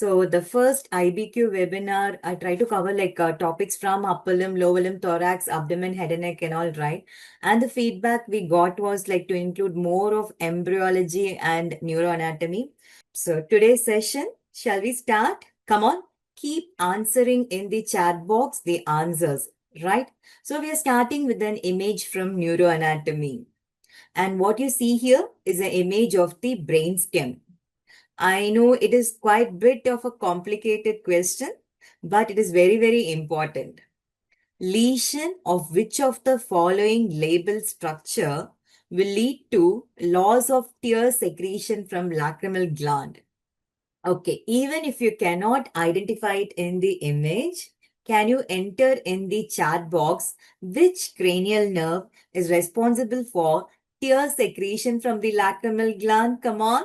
So the first IBQ webinar, I try to cover topics from upper limb, lower limb, thorax, abdomen, head and neck and all, right? And the feedback we got was like to include more of embryology and neuroanatomy. So today's session, shall we start? Come on, keep answering in the chat box the answers, right? So we are starting with an image from neuroanatomy. And what you see here is an image of the brainstem. I know it is quite bit of a complicated question, but it is very, very important. Lesion of which of the following label structure will lead to loss of tear secretion from lacrimal gland? Okay, even if you cannot identify it in the image, can you enter in the chat box which cranial nerve is responsible for tear secretion from the lacrimal gland? Come on.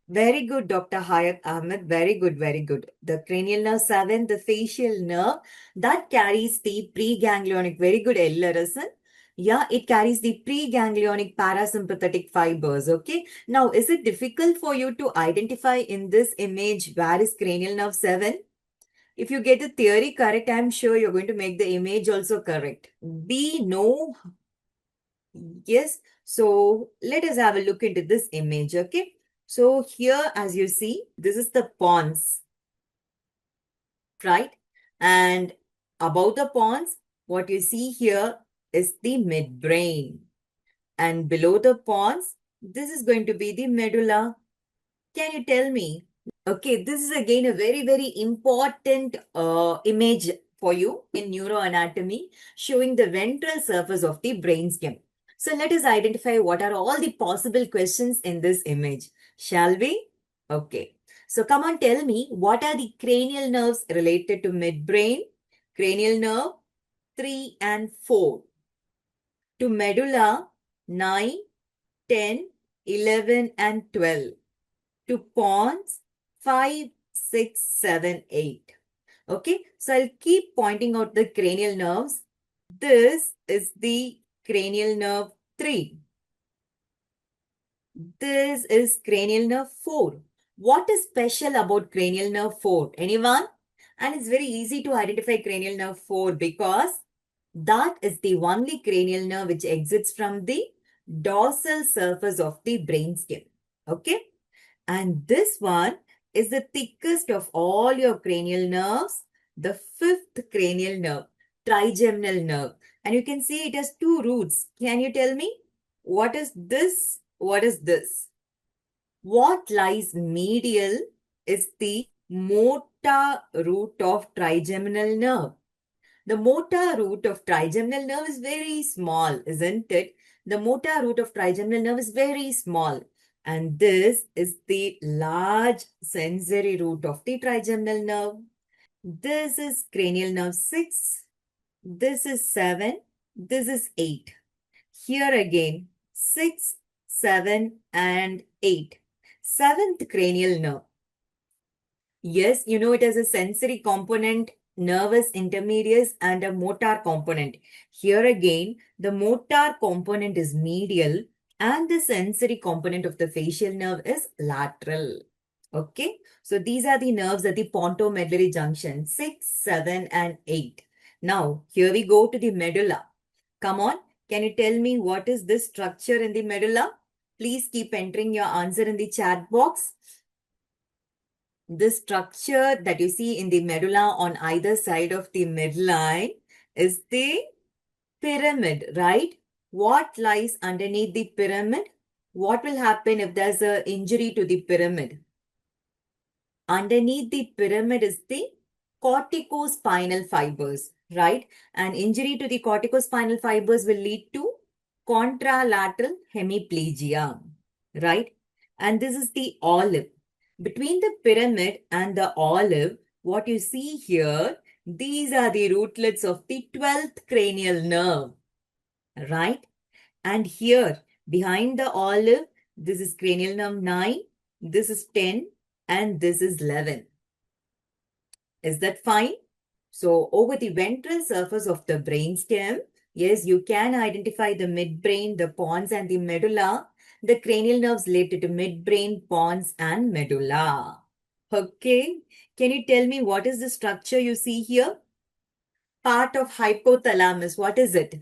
Very good, Dr. Hayat Ahmed. Very good, very good. The cranial nerve 7, the facial nerve, that carries the preganglionic. Very good, Ellarasan. Yeah, it carries the preganglionic parasympathetic fibers. Okay. Now, is it difficult for you to identify in this image where is cranial nerve 7? If you get the theory correct, I'm sure you're going to make the image also correct. B, no. Yes. So let us have a look into this image. Okay. So here, as you see, this is the pons, right? And above the pons, what you see here is the midbrain. And below the pons, this is going to be the medulla. Can you tell me? Okay, this is again a very, very important image for you in neuroanatomy, showing the ventral surface of the brainstem. So let us identify what are all the possible questions in this image. Shall we? Okay. So come on, tell me, what are the cranial nerves related to midbrain? Cranial nerve 3 and 4. To medulla 9, 10, 11 and 12. To pons 5, 6, 7, 8. Okay, so I'll keep pointing out the cranial nerves. This is the cranial nerve 3. This is cranial nerve 4. What is special about cranial nerve 4? Anyone? And it's very easy to identify cranial nerve 4 because that is the only cranial nerve which exits from the dorsal surface of the brainstem. Okay? And this one is the thickest of all your cranial nerves, the fifth cranial nerve, trigeminal nerve. And you can see it has two roots. Can you tell me what is this? What is this? What lies medial is the motor root of trigeminal nerve. The motor root of trigeminal nerve is very small, isn't it? The motor root of trigeminal nerve is very small. And this is the large sensory root of the trigeminal nerve. This is cranial nerve 6. This is 7. This is 8. Here again, 6, 7 and 8. Seventh cranial nerve. Yes, you know it has a sensory component, nervous intermedius, and a motor component. Here again, the motor component is medial and the sensory component of the facial nerve is lateral. Okay, so these are the nerves at the pontomedullary junction 6, 7, and 8. Now, here we go to the medulla. Come on, can you tell me what is this structure in the medulla? Please keep entering your answer in the chat box. The structure that you see in the medulla on either side of the midline is the pyramid, right? What lies underneath the pyramid? What will happen if there's an injury to the pyramid? Underneath the pyramid is the corticospinal fibers, right? An injury to the corticospinal fibers will lead to contralateral hemiplegia, right? And this is the olive. Between the pyramid and the olive, what you see here, these are the rootlets of the 12th cranial nerve, right? And here, behind the olive, this is cranial nerve 9, this is 10, and this is 11. Is that fine? So, over the ventral surface of the brainstem, yes, you can identify the midbrain, the pons, and the medulla, the cranial nerves related to midbrain, pons, and medulla. Okay. Can you tell me what is the structure you see here? Part of hypothalamus. What is it?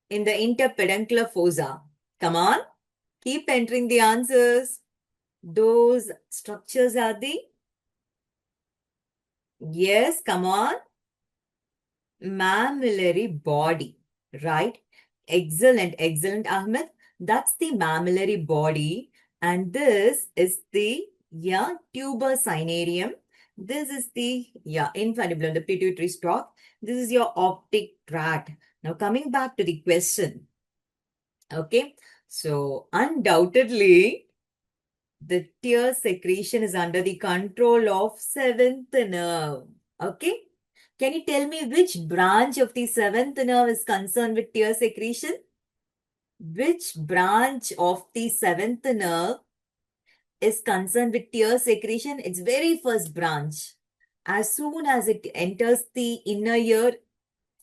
In the interpeduncular fossa. Come on. Keep entering the answers. Those structures are the... Yes, come on. Mammillary body, right? Excellent, excellent, Ahmed. That's the mammillary body. And this is the, yeah, tuber cinereum. This is the, yeah, infundibulum, the pituitary stalk. This is your optic tract. Now, coming back to the question. Okay. So, undoubtedly, the tear secretion is under the control of seventh nerve. Okay. Can you tell me which branch of the seventh nerve is concerned with tear secretion? Which branch of the seventh nerve is concerned with tear secretion? Its very first branch. As soon as it enters the inner ear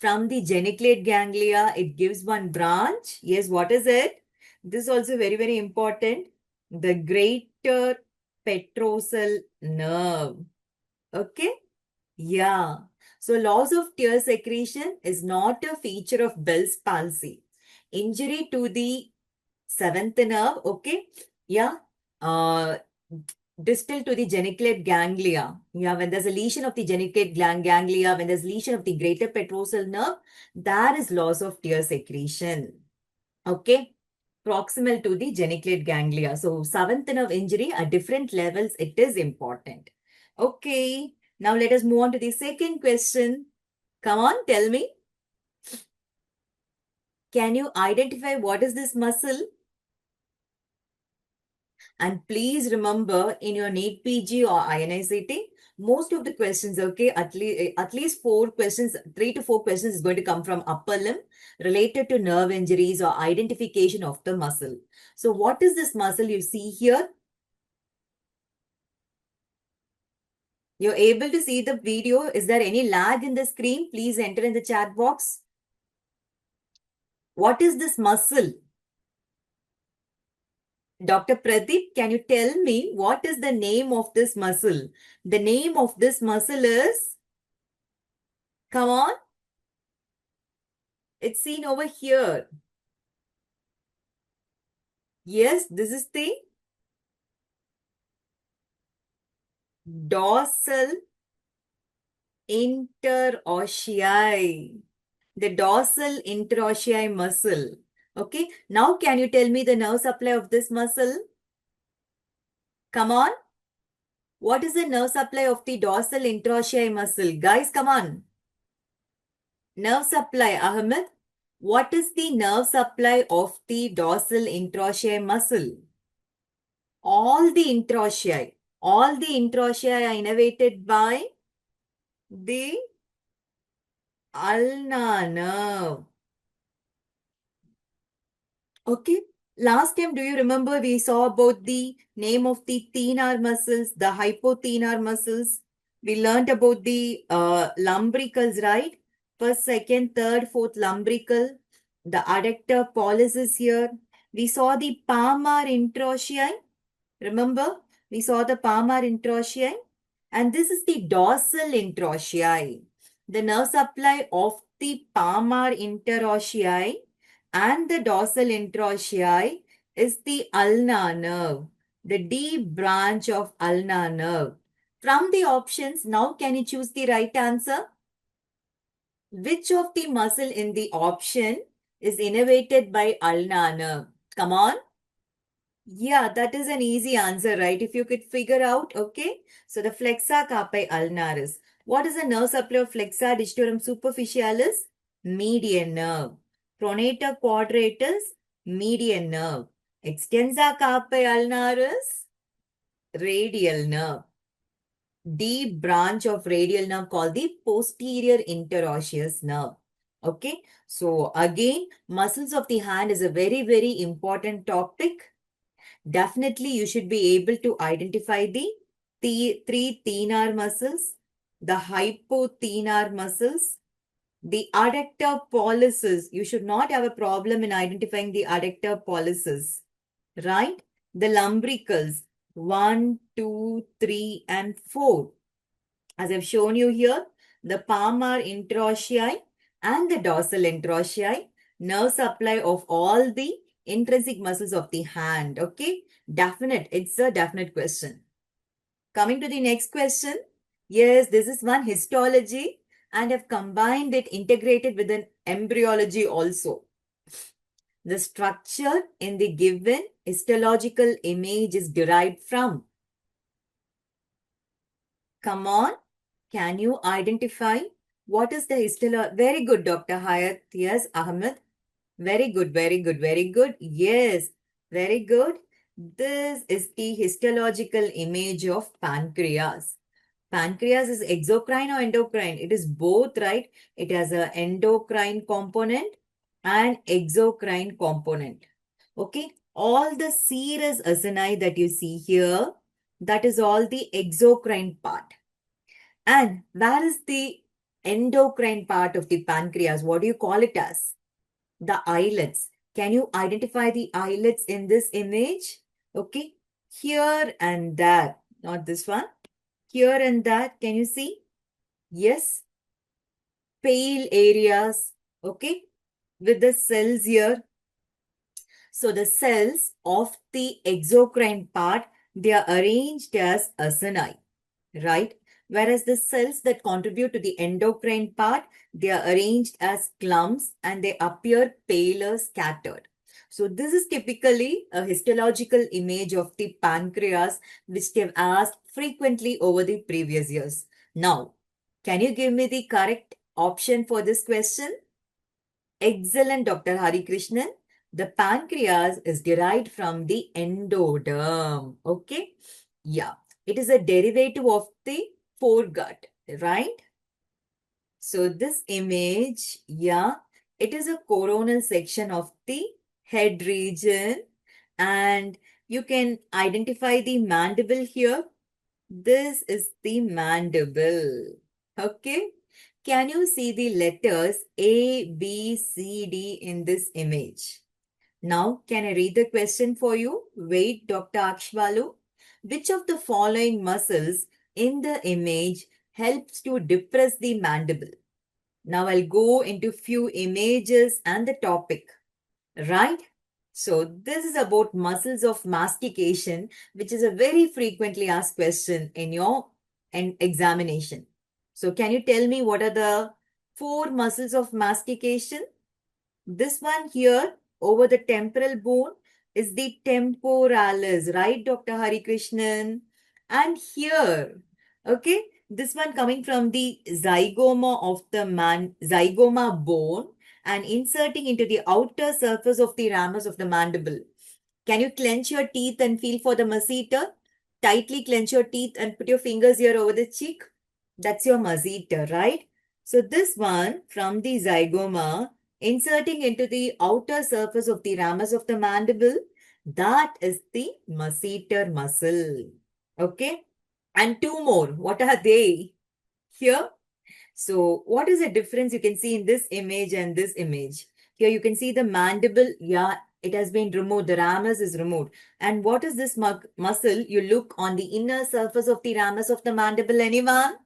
from the geniculate ganglia, it gives one branch. Yes, what is it? This is also very, very important. The greater petrosal nerve. Okay? Yeah. So loss of tear secretion is not a feature of Bell's palsy. Injury to the seventh nerve, okay? Yeah. Uh, distal to the geniculate ganglia. Yeah, when there's a lesion of the geniculate ganglia, when there's lesion of the greater petrosal nerve, that is loss of tear secretion. Okay? Proximal to the geniculate ganglia. So seventh nerve injury at different levels, it is important. Okay. Now let us move on to the second question. Come on, tell me. Can you identify what is this muscle? And please remember in your NEET PG or INICT, most of the questions, okay, at least 4 questions, 3 to 4 questions is going to come from upper limb related to nerve injuries or identification of the muscle. So what is this muscle you see here? You're able to see the video. Is there any lag in the screen? Please enter in the chat box. What is this muscle? Dr. Pradeep, can you tell me what is the name of this muscle? The name of this muscle is, come on, it's seen over here. Yes, this is the dorsal interossei. The dorsal interossei muscle. Okay, now can you tell me the nerve supply of this muscle? Come on. What is the nerve supply of the dorsal interossei muscle? Guys, come on. Nerve supply, Ahmed. What is the nerve supply of the dorsal interossei muscle? All the interossei. All the interossei are innervated by the ulnar nerve. Okay. Last time, do you remember we saw about the name of the thenar muscles, the hypothenar muscles? We learned about the lumbricals, right? First, second, third, fourth lumbrical. The adductor pollicis here. We saw the palmar interossei. Remember? We saw the palmar interossei. And this is the dorsal interossei. The nerve supply of the palmar interossei and the dorsal interossei is the ulnar nerve, the deep branch of ulnar nerve. From the options, now can you choose the right answer? Which of the muscle in the option is innervated by ulnar nerve? Come on. Yeah, that is an easy answer, right? If you could figure out, okay? So the flexa carpi ulnaris. What is the nerve supply of flexa digitorum superficialis? Median nerve. Pronator quadratus, median nerve. Extensa carpi ulnaris, radial nerve. Deep branch of radial nerve called the posterior interosseous nerve. Okay, so again, muscles of the hand is a very, very important topic. Definitely, you should be able to identify the three thenar muscles, the hypothenar muscles, the adductor pollicis. You should not have a problem in identifying the adductor pollicis, right? The lumbricals. 1, 2, 3, and 4. As I've shown you here, the palmar interossei and the dorsal interossei, nerve supply of all the intrinsic muscles of the hand. Okay, definite. It's a definite question. Coming to the next question. Yes, this is one histology and I've combined it, integrated with an embryology also. The structure in the given histological image is derived from. Come on, can you identify what is the histology? Very good, Dr. Hayat. Yes, Ahmed. Very good, very good, very good. Yes, very good. This is the histological image of pancreas. Pancreas is exocrine or endocrine? It is both, right? It has an endocrine component and exocrine component. Okay, all the serous acini that you see here, that is all the exocrine part. And where is the endocrine part of the pancreas? What do you call it as? The islets. Can you identify the islets in this image? Okay, here and there, not this one. Here and there, can you see? Yes, pale areas, okay, with the cells here. So the cells of the exocrine part, they are arranged as acini, right? Whereas the cells that contribute to the endocrine part, they are arranged as clumps and they appear paler scattered. So this is typically a histological image of the pancreas, which they've asked frequently over the previous years. Now, can you give me the correct option for this question? Excellent, Dr. Hari Krishnan. The pancreas is derived from the endoderm. Okay? Yeah. It is a derivative of the foregut, right? So this image, yeah, it is a coronal section of the head region and you can identify the mandible here. This is the mandible. Okay. Can you see the letters A, B, C, D in this image? Now, can I read the question for you? Wait, Dr. Akshwalu. Which of the following muscles in the image helps to depress the mandible? Now, I'll go into few images and the topic, right? So, this is about muscles of mastication, which is a very frequently asked question in your examination. So, can you tell me what are the four muscles of mastication? This one here over the temporal bone is the temporalis, right, Dr. Hari Krishnan? And here, okay, this one coming from the zygoma of the zygoma bone and inserting into the outer surface of the ramus of the mandible. Can you clench your teeth and feel for the masseter? Tightly clench your teeth and put your fingers here over the cheek. That's your masseter, right? So this one from the zygoma inserting into the outer surface of the ramus of the mandible, that is the masseter muscle. Okay? And two more. What are they? Here. So what is the difference you can see in this image and this image? Here you can see the mandible. Yeah, it has been removed. The ramus is removed. And what is this muscle? You look on the inner surface of the ramus of the mandible. Anyone?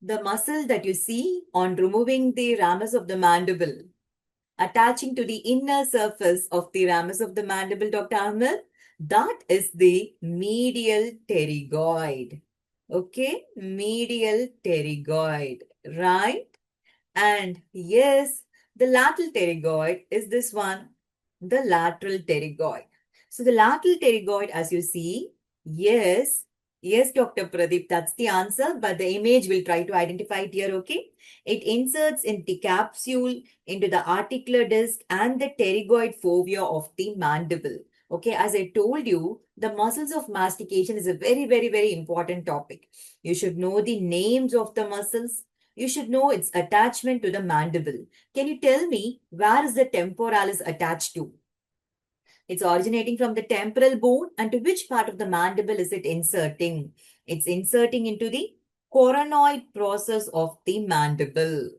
The muscle that you see on removing the ramus of the mandible, attaching to the inner surface of the ramus of the mandible, Dr. Ahmed, that is the medial pterygoid. Okay, medial pterygoid, right? And yes, the lateral pterygoid is this one, the lateral pterygoid. So the lateral pterygoid, as you see, yes, yes, Dr. Pradeep, that's the answer, but the image will try to identify it here, okay? It inserts in the capsule into the articular disc and the pterygoid fovea of the mandible. Okay, as I told you, the muscles of mastication is a very, very, very important topic. You should know the names of the muscles. You should know its attachment to the mandible. Can you tell me where is the temporalis attached to? It's originating from the temporal bone, and to which part of the mandible is it inserting? It's inserting into the coronoid process of the mandible.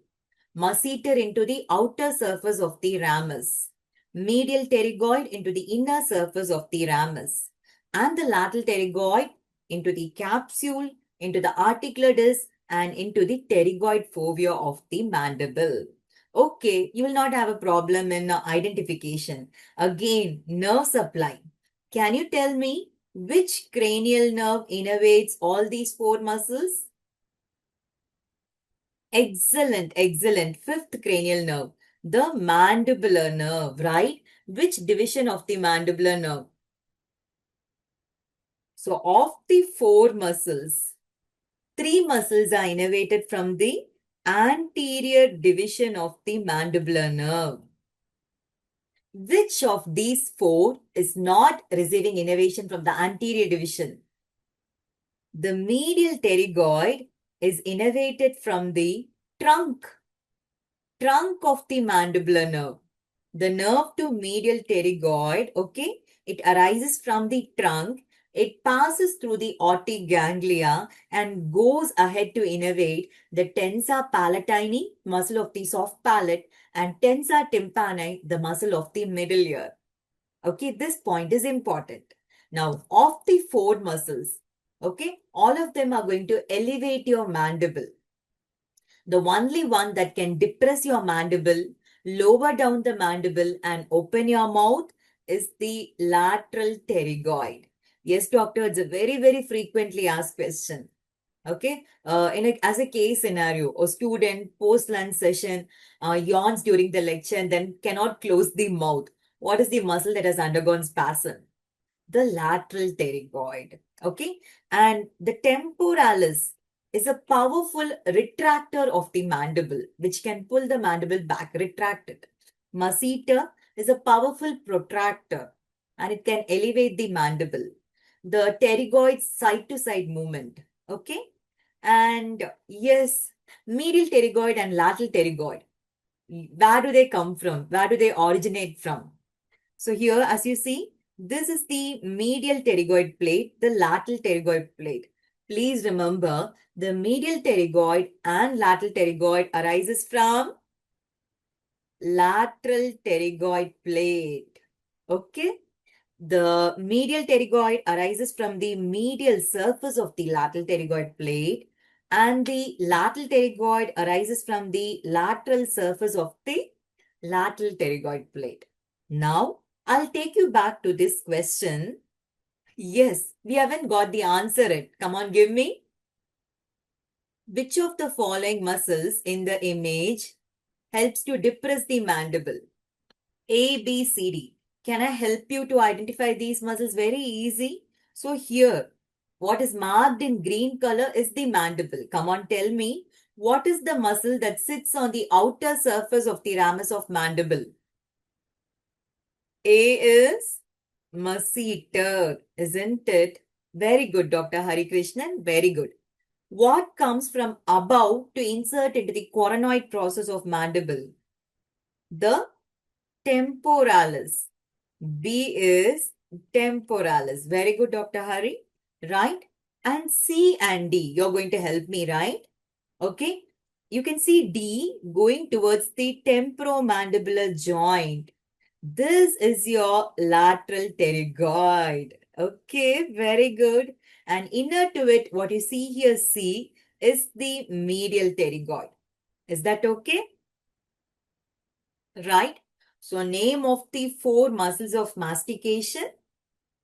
Masseter into the outer surface of the ramus. Medial pterygoid into the inner surface of the ramus. and the lateral pterygoid into the capsule, into the articular disc, and into the pterygoid fovea of the mandible. Okay, you will not have a problem in identification. Again, nerve supply. Can you tell me which cranial nerve innervates all these four muscles? Excellent, excellent. Fifth cranial nerve, the mandibular nerve, right? Which division of the mandibular nerve? So, of the four muscles, three muscles are innervated from the anterior division of the mandibular nerve. Which of these four is not receiving innervation from the anterior division? The medial pterygoid is innervated from the trunk of the mandibular nerve. The nerve to medial pterygoid, okay, it arises from the trunk. It passes through the otic ganglia and goes ahead to innervate the tensa palatini, muscle of the soft palate, and tensa tympani, the muscle of the middle ear. Okay, this point is important. Now, of the four muscles, okay, all of them are going to elevate your mandible. The only one that can depress your mandible, lower down the mandible, and open your mouth is the lateral pterygoid. Yes, doctor, it's a very, very frequently asked question. Okay, as a case scenario, a student post lunch session yawns during the lecture and then cannot close the mouth. What is the muscle that has undergone spasm? The lateral pterygoid. Okay, and the temporalis is a powerful retractor of the mandible, which can pull the mandible back, retract it. Masseter is a powerful protractor and it can elevate the mandible. The pterygoid side to side movement. Okay, and yes, medial pterygoid and lateral pterygoid. Where do they come from? Where do they originate from? So here, as you see, this is the medial pterygoid plate, the lateral pterygoid plate. Please remember, the medial pterygoid and lateral pterygoid arises from lateral pterygoid plate. Okay? The medial pterygoid arises from the medial surface of the lateral pterygoid plate, and the lateral pterygoid arises from the lateral surface of the lateral pterygoid plate. Now, I'll take you back to this question. Yes, we haven't got the answer yet. Come on, give me. Which of the following muscles in the image helps to depress the mandible? A, B, C, D. Can I help you to identify these muscles? Very easy. So here, what is marked in green color is the mandible. Come on, tell me. What is the muscle that sits on the outer surface of the ramus of mandible? A is masseter, isn't it? Very good, Dr. Hari Krishnan. Very good. What comes from above to insert into the coronoid process of mandible? The temporalis. B is temporalis. Very good, Dr. Hari. Right? And C and D, you're going to help me, right? Okay. You can see D going towards the temporomandibular joint. This is your lateral pterygoid. Okay, very good. And inner to it, what you see here, C, is the medial pterygoid. Is that okay? Right? So, name of the four muscles of mastication,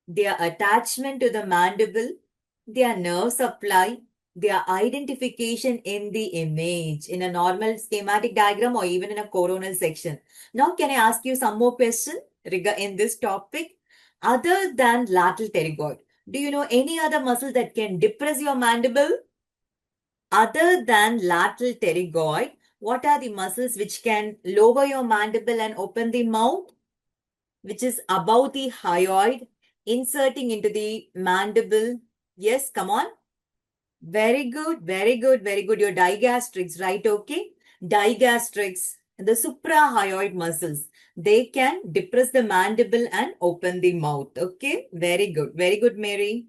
their attachment to the mandible, their nerve supply, their identification in the image, in a normal schematic diagram or even in a coronal section. Now, can I ask you some more questions in this topic? Other than lateral pterygoid, do you know any other muscle that can depress your mandible? Other than lateral pterygoid, what are the muscles which can lower your mandible and open the mouth? Which is above the hyoid, inserting into the mandible. Yes, come on. Very good, very good, very good. Your digastrics, right? Okay. Digastrics, the suprahyoid muscles, they can depress the mandible and open the mouth. Okay. Very good, Mary.